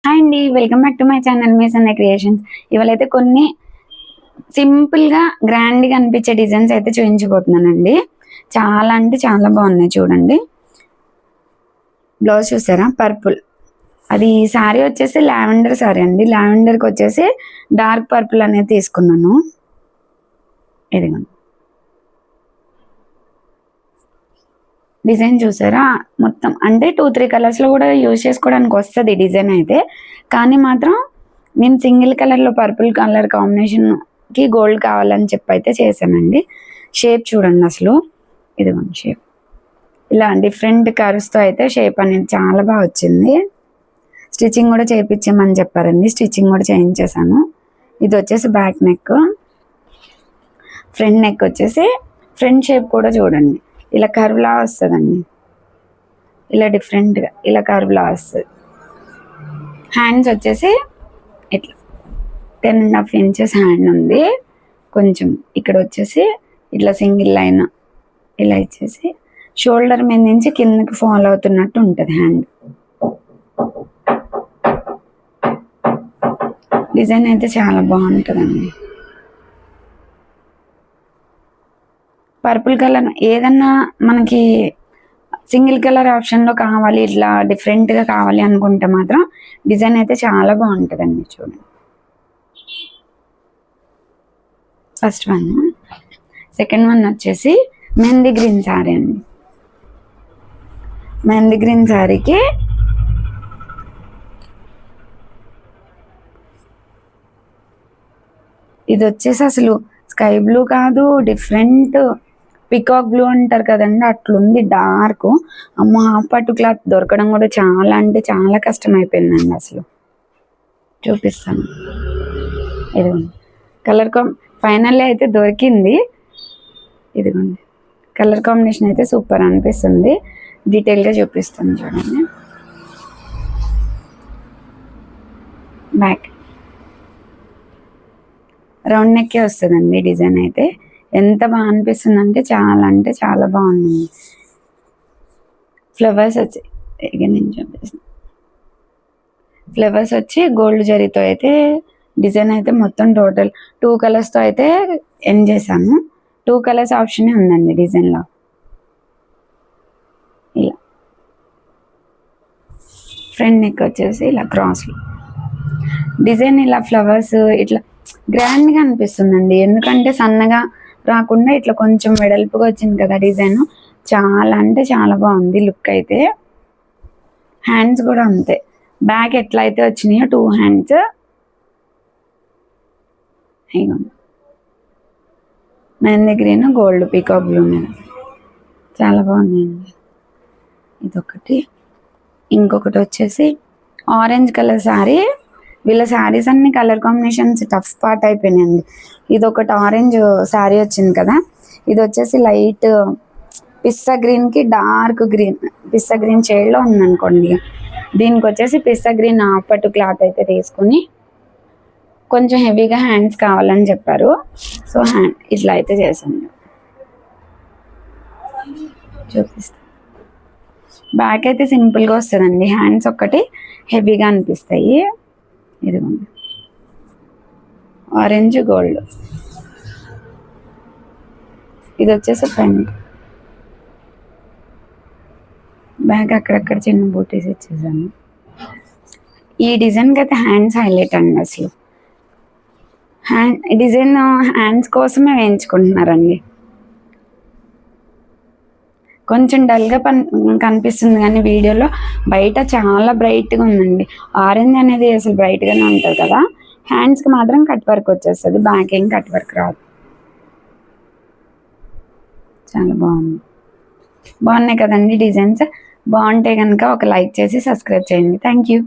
Hi అండి, welcome back to my channel మీ Sandhya creations. ఇవాళైతే కొన్ని సింపుల్గా గ్రాండ్గా అనిపించే డిజైన్స్ అయితే చూపించబోతున్నానండి. చాలా అంటే చాలా బాగున్నాయి చూడండి. బ్లౌజ్ చూసారా, పర్పుల్. అది శారీ వచ్చేసి లావెండర్ శారీ అండి. లావెండర్కి వచ్చేసి డార్క్ పర్పుల్ అనేది తీసుకున్నాను. ఇదిగోండి డిజైన్ చూసారా, మొత్తం అంటే 2-3 కలర్స్లో కూడా యూజ్ చేసుకోవడానికి వస్తుంది డిజైన్ అయితే. కానీ మాత్రం నేను సింగిల్ కలర్లో పర్పుల్ కలర్ కాంబినేషన్కి గోల్డ్ కావాలని చెప్పి అయితే చేశానండి. షేప్ చూడండి అసలు, ఇదిగోండి షేప్ ఇలా డిఫరెంట్ కర్వ్స్తో అయితే షేప్ అనేది చాలా బాగా వచ్చింది. స్టిచ్చింగ్ కూడా చేయించామని చెప్పారండి, స్టిచ్చింగ్ కూడా చేయించేసాను. ఇది వచ్చేసి బ్యాక్ నెక్, ఫ్రంట్ నెక్ వచ్చేసి ఫ్రంట్ షేప్ కూడా చూడండి ఇలా కర్వ్లా వస్తుందండి. ఇలా డిఫరెంట్గా ఇలా కర్వ్లా వస్తుంది. హ్యాండ్స్ వచ్చేసి ఇట్లా 10.5 ఇంచెస్ హ్యాండ్ ఉంది. కొంచెం ఇక్కడ వచ్చేసి ఇట్లా సింగిల్ లైన్ ఇలా ఇచ్చేసి షోల్డర్ మీద నుంచి కిందకి ఫాలో అవుతున్నట్టు ఉంటుంది హ్యాండ్. డిజైన్ అయితే చాలా బాగుంటుందండి. పర్పుల్ కలర్ ఏదన్నా మనకి సింగిల్ కలర్ ఆప్షన్లో కావాలి, ఇట్లా డిఫరెంట్గా కావాలి అనుకుంటే మాత్రం డిజైన్ అయితే చాలా బాగుంటుందండి. చూడండి ఫస్ట్ వన్. సెకండ్ వన్ వచ్చేసి మెహందీ గ్రీన్ శారీ అండి. మెహందీ గ్రీన్ శారీకి ఇది వచ్చేసి అసలు స్కై బ్లూ కాదు, డిఫరెంట్ పికాక్ బ్లూ అంటారు కదండి, అట్లుంది డార్క్. అమ్మ హాఫ్ పట్టు క్లాత్ దొరకడం కూడా చాలా అంటే చాలా కష్టం అయిపోయిందండి. అసలు చూపిస్తాను, ఇదిగోండి కలర్ ఫైనల్లీ అయితే దొరికింది. ఇదిగోండి కలర్ కాంబినేషన్ అయితే సూపర్ అనిపిస్తుంది. డీటెయిల్గా చూపిస్తాను చూడండి. బ్యాక్ రౌండ్ నెక్కే వస్తుందండి డిజైన్ అయితే. ఎంత బాగా అనిపిస్తుంది అంటే చాలా బాగుంది. ఫ్లవర్స్ వచ్చి ఇక నేను చూపిస్తాను. ఫ్లవర్స్ వచ్చి గోల్డ్ జరీతో అయితే డిజైన్ అయితే మొత్తం టోటల్ 2 కలర్స్తో అయితే ఎండ్ చేశాను. 2 కలర్స్ ఆప్షనే ఉందండి డిజైన్లో. ఇలా ఫ్రంట్ నెక్ వచ్చేసి ఇలా క్రాస్లో డిజైన్ ఇలా ఫ్లవర్స్ ఇట్లా గ్రాండ్గా అనిపిస్తుందండి. ఎందుకంటే సన్నగా రాకుండా ఇట్లా కొంచెం వెడల్పుగా వచ్చింది కదా డిజైన్. చాలా అంటే చాలా బాగుంది లుక్ అయితే. హ్యాండ్స్ కూడా అంతే, బ్యాక్ ఎట్లా అయితే వచ్చినాయో 2 హ్యాండ్స్ ఇగోండి. Mehndi green gold peacock blue మీద చాలా బాగుందండి. ఇదొకటి. ఇంకొకటి వచ్చేసి ఆరెంజ్ కలర్ శారీ. వీళ్ళ శారీస్ అన్ని కలర్ కాంబినేషన్స్ టఫ్ పార్ట్ అయిపోయినాయండి. ఇది ఒకటి ఆరెంజ్ శారీ వచ్చింది కదా, ఇది వచ్చేసి లైట్ పిస్తా గ్రీన్కి డార్క్ గ్రీన్, పిస్తా గ్రీన్ షేడ్లో ఉందనుకోండి. దీనికి వచ్చేసి పిస్తా గ్రీన్ హాఫ్ పట్టు క్లాత్ అయితే తీసుకుని కొంచెం హెవీగా హ్యాండ్స్ కావాలని చెప్పారు. సో హ్యాండ్ ఇట్లా అయితే చేసాను. చూపిస్తాను. బ్యాక్ అయితే సింపుల్గా వస్తుందండి, హ్యాండ్స్ ఒక్కటి హెవీగా అనిపిస్తాయి. ఇదిగోండి ఆరెంజ్ గోల్డ్. ఇది వచ్చేసి ఫ్రంట్, బ్యాక్ అక్కడక్కడ చిన్న బూటీస్ ఇచ్చేసాను. ఈ డిజైన్కి అయితే హ్యాండ్స్ హైలైట్ అండి. అసలు డిజైన్ హ్యాండ్స్ కోసమే వేయించుకుంటున్నారండి. కొంచెం డల్గా కనిపిస్తుంది కానీ వీడియోలో బయట చాలా బ్రైట్గా ఉందండి. ఆరెంజ్ అనేది అసలు బ్రైట్గానే ఉంటుంది కదా. హ్యాండ్స్కి మాత్రం కట్ వర్క్ వచ్చేస్తుంది, బ్యాక్ ఏం కట్ వర్క్ రాదు. చాలా బాగున్నాయి కదండి డిజైన్స్. బాగుంటే కనుక ఒక లైక్ చేసి సబ్స్క్రైబ్ చేయండి. Thank you.